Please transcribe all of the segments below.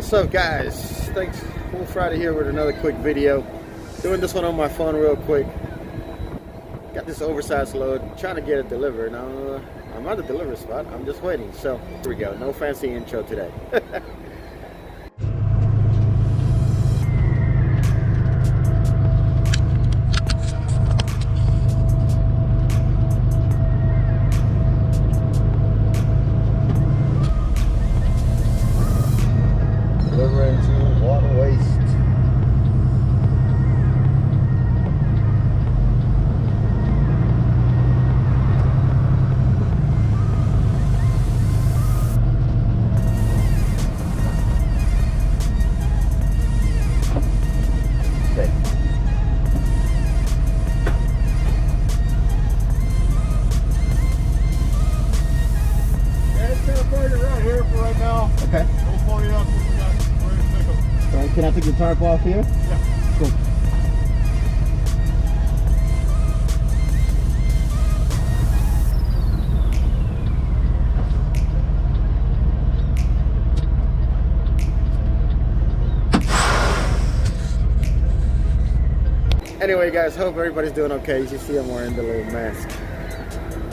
What's up, guys? Thanks. Cool Friday here with another quick video. Doing this one on my phone real quick. Got this oversized load, trying to get it delivered. Now I'm at the delivery spot. I'm just waiting. So here we go. No fancy intro today. Delivering to water waste. Okay. Yeah, it's kind of parked right here for right now. Okay. We'll pull you up when we got ready to pick them. All right, can I take the tarp off here? Yeah. Cool. Anyway, guys, hope everybody's doing okay. As you see, I'm wearing the little mask.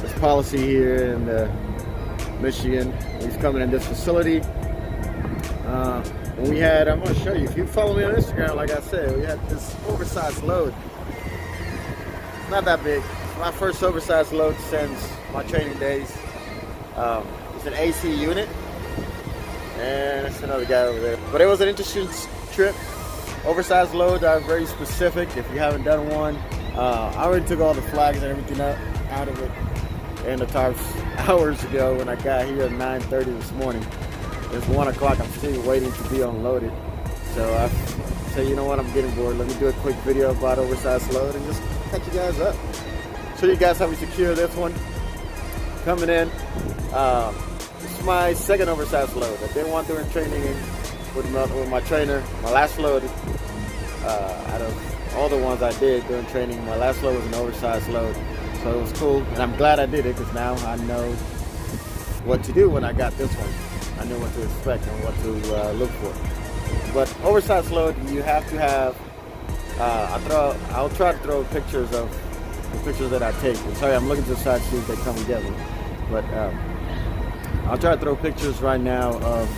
There's policy here in Michigan. He's coming in this facility. We had, I'm going to show you, if you follow me on Instagram, like I said, we had this oversized load. It's not that big. It's my first oversized load since my training days. It's an AC unit, and it's another guy over there. But it was an interesting trip. Oversized loads are very specific. If you haven't done one, I already took all the flags and everything out of it and the tarps hours ago when I got here at 9:30 this morning. It's 1 o'clock. I'm still waiting to be unloaded. So I say, you know what? I'm getting bored. Let me do a quick video about oversized load and just catch you guys up. Show you guys how we secure this one. Coming in. This is my second oversized load. I did one during training with my trainer. My last load, out of all the ones I did during training, my last load was an oversized load. So it was cool, and I'm glad I did it because now I know what to do when I got this one. I know what to expect and what to look for. But oversized load, you have to have. I'll try to throw pictures of the pictures that I take. I'm sorry, I'm looking to the side to see if they come together. But I'll try to throw pictures right now of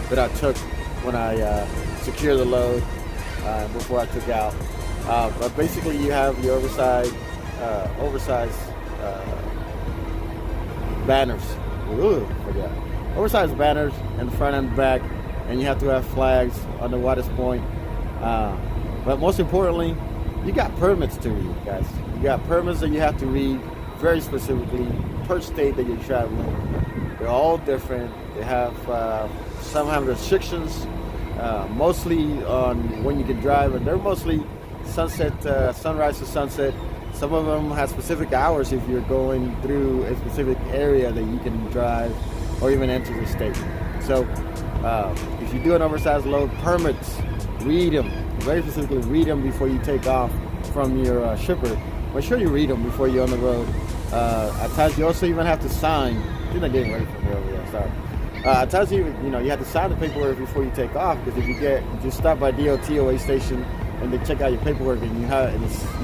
that I took when I secured the load before I took out. But basically, you have your oversized banners. Ooh, forget. Oversized banners in the front and back, and you have to have flags on the widest point. But most importantly, you got permits to read, guys. You got permits that you have to read very specifically per state that you're traveling. They're all different. They have some have restrictions, mostly on when you can drive, and they're mostly sunrise to sunset. Some of them have specific hours if you're going through a specific area that you can drive or even enter the state. So if you do an oversized load, permits, read them. Very specifically, read them before you take off from your shipper. Make sure you read them before you're on the road. At times you also even have to sign. You're not getting ready for me over there, sorry. At times you have to sign the paperwork before you take off, because if you stop by DOT or a station and they check out your paperwork and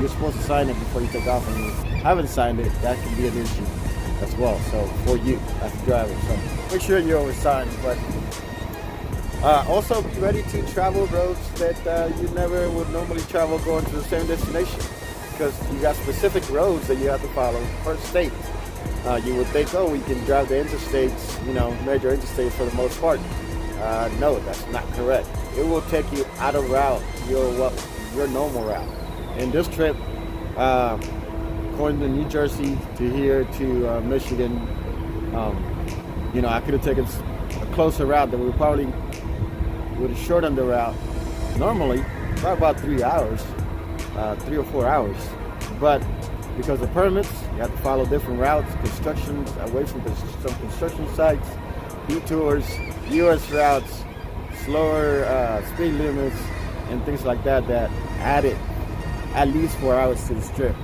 you're supposed to sign it before you take off and you haven't signed it, that can be an issue as well. So for you as a driver, so make sure you always sign. But also be ready to travel roads that you never would normally travel going to the same destination, because you got specific roads that you have to follow per state. You would think, oh, we can drive the interstates, major interstates for the most part. No, that's not correct. It will take you out of route, your normal route. In this trip, going to New Jersey to here to Michigan, I could have taken a closer route that would have shortened the route normally by about 3 hours, 3 or 4 hours. But because of permits, you have to follow different routes, construction, away from some construction sites, detours, US routes, slower speed limits, and things like that added at least 4 hours to this trip.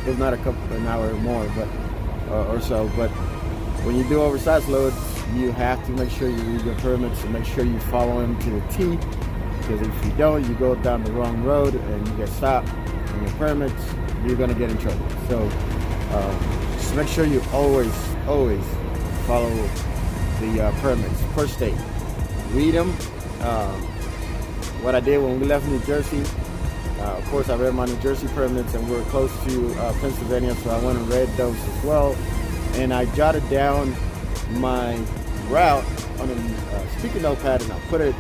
If not an hour or more, or so. But when you do oversized loads, you have to make sure you read your permits and make sure you follow them to a T. Because if you don't, you go down the wrong road and you get stopped on your permits, you're gonna get in trouble. So just make sure you always follow the permits per state. Read them. What I did when we left New Jersey, of course I read my New Jersey permits, and we're close to Pennsylvania, so I went and read those as well. And I jotted down my route on a sticky notepad, and I put it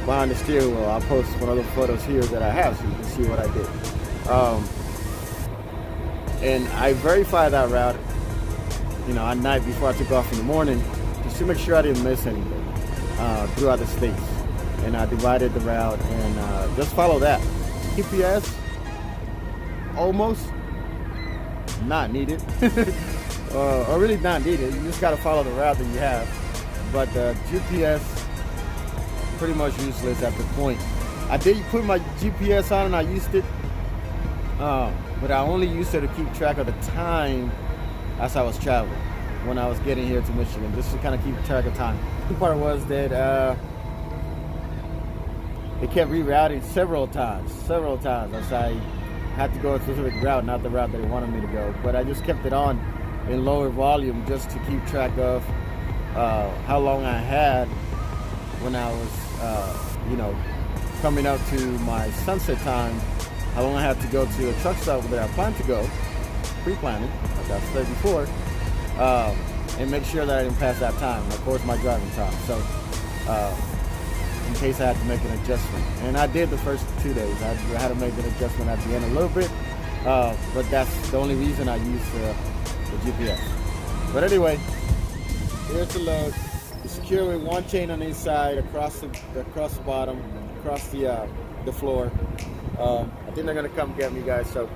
behind the steering wheel. I'll post one of the photos here that I have so you can see what I did. And I verified that route, at night before I took off in the morning, just to make sure I didn't miss anything throughout the states. And I divided the route and just follow that. GPS, almost not needed. Or really not needed. You just got to follow the route that you have. But GPS, pretty much useless at the point. I did put my GPS on and I used it, but I only used it to keep track of the time as I was traveling when I was getting here to Michigan, just to kind of keep track of time. The part was that it kept rerouting several times as I had to go a specific route, not the route that it wanted me to go. But I just kept it on in lower volume just to keep track of how long I had when I was, coming up to my sunset time, how long I had to go to a truck stop that I planned to go, pre-planning, like I said before, and make sure that I didn't pass that time, of course my driving time. So in case I had to make an adjustment. And I did the first 2 days. I had to make an adjustment at the end a little bit, but that's the only reason I used the GPS. But anyway, here's the load. It's secure with one chain on each side, across the bottom, across the floor. I think they're gonna come get me, guys. So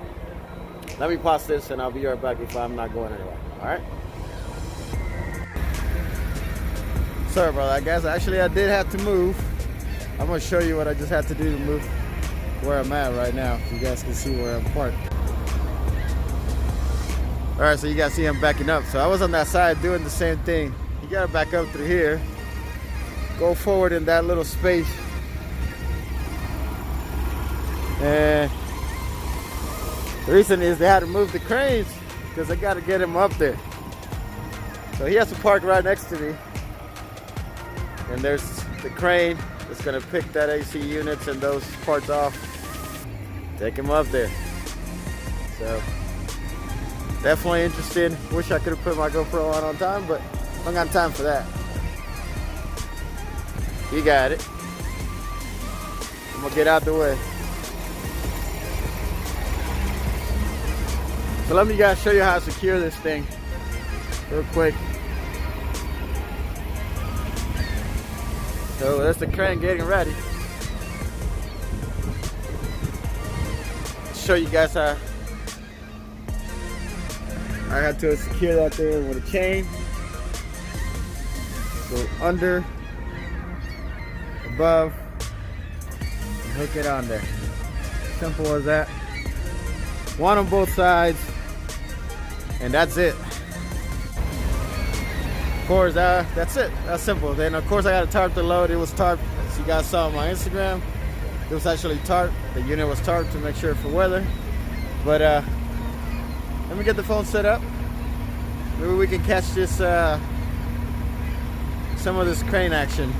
let me pause this, and I'll be right back if I'm not going anywhere. All right. Sorry about that, guys. Actually, I did have to move. I'm gonna show you what I just had to do to move where I'm at right now, so you guys can see where I'm parked. All right, so you guys see I'm backing up. So I was on that side doing the same thing. You gotta back up through here, go forward in that little space, and the reason is they had to move the cranes because they got to get him up there. So he has to park right next to me, and there's the crane that's gonna pick that AC units and those parts off, take him up there. So definitely interesting. Wish I could have put my GoPro on time, but I don't got time for that. You got it. I'm gonna get out the way. So let me guys show you how to secure this thing real quick. So that's the crane getting ready. Show you guys how I had to secure that there with a chain. Go under, above, and hook it on there. Simple as that. One on both sides, and that's it. Of course, that's it. That's simple. Then of course I got to tarp the load. It was tarped, as you guys saw on my Instagram. It was actually tarped. The unit was tarped to make sure for weather. But let me get the phone set up. Maybe we can catch this, some of this crane action.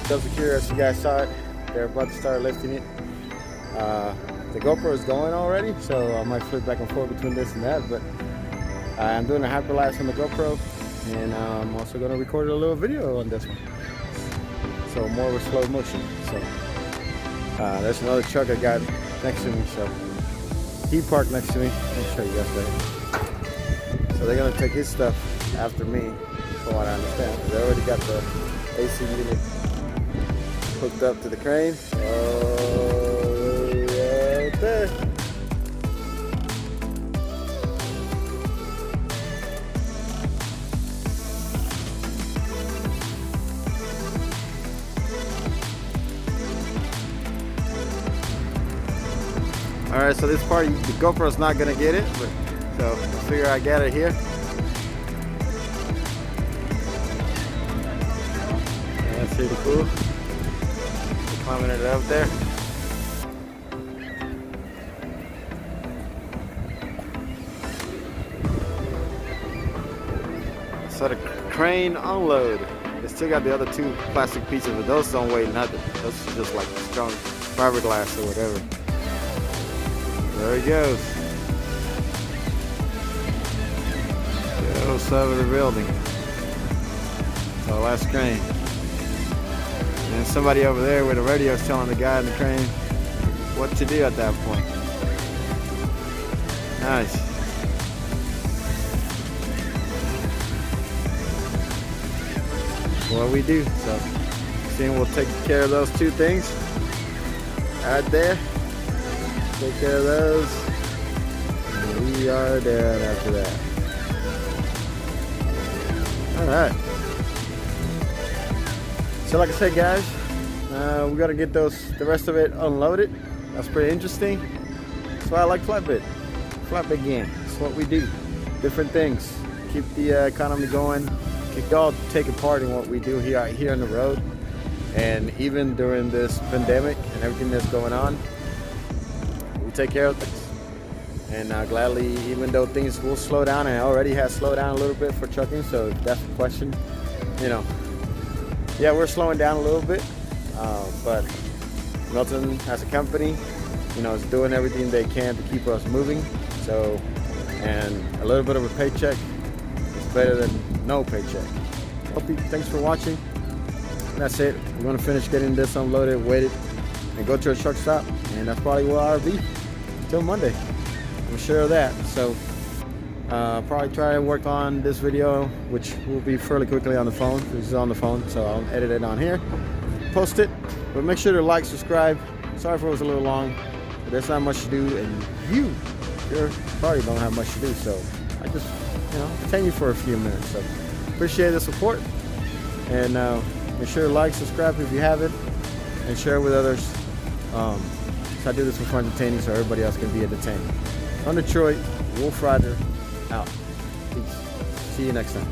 Those are curious, you guys saw it. They're about to start lifting it. The GoPro is going already, so I might flip back and forth between this and that, but I'm doing a hyperlapse on the GoPro, and I'm also going to record a little video on this one. So more with slow motion. So there's another truck I got next to me, so he parked next to me. I'll show you guys later. So they're going to take his stuff after me, from what I understand. They already got the AC unit hooked up to the crane. Right there. Alright, so this part, the GoPro's not gonna get it, but so I figure I got it here. That's pretty cool. Climbing it up there. So the crane unload. They still got the other two plastic pieces, but those don't weigh nothing. Those are just like strong fiberglass or whatever. There he goes. Goes over the building. So last crane. And somebody over there with a radio is telling the guy in the crane what to do at that point. Nice. What we do. So, seeing we'll take care of those two things right there. Take care of those. And we are done after that. Alright. So like I said, guys, we gotta get the rest of it unloaded. That's pretty interesting. That's why I like flatbed. Flatbed game. That's what we do. Different things. Keep the economy going. Keep all taking part in what we do here on the road. And even during this pandemic and everything that's going on, we take care of things. And gladly, even though things will slow down, and it already has slowed down a little bit for trucking, so if that's the question, you know, yeah, we're slowing down a little bit, but Melton as a company, you know, is doing everything they can to keep us moving. So, and a little bit of a paycheck is better than no paycheck. Thanks for watching. That's it. We're gonna finish getting this unloaded, weighted, and go to a truck stop, and that's probably where I'll be until Monday. I'm sure of that. So probably try and work on this video, which will be fairly quickly on the phone. This is on the phone, so I'll edit it on here, post it. But make sure to like, subscribe. Sorry if it was a little long, but there's not much to do, and you probably don't have much to do. So I just, you know, entertain you for a few minutes. So appreciate the support, and make sure to like, subscribe if you haven't, and share with others. So I do this for entertaining, so everybody else can be entertained. On Detroit, Wolf Rider, out. Peace. See you next time.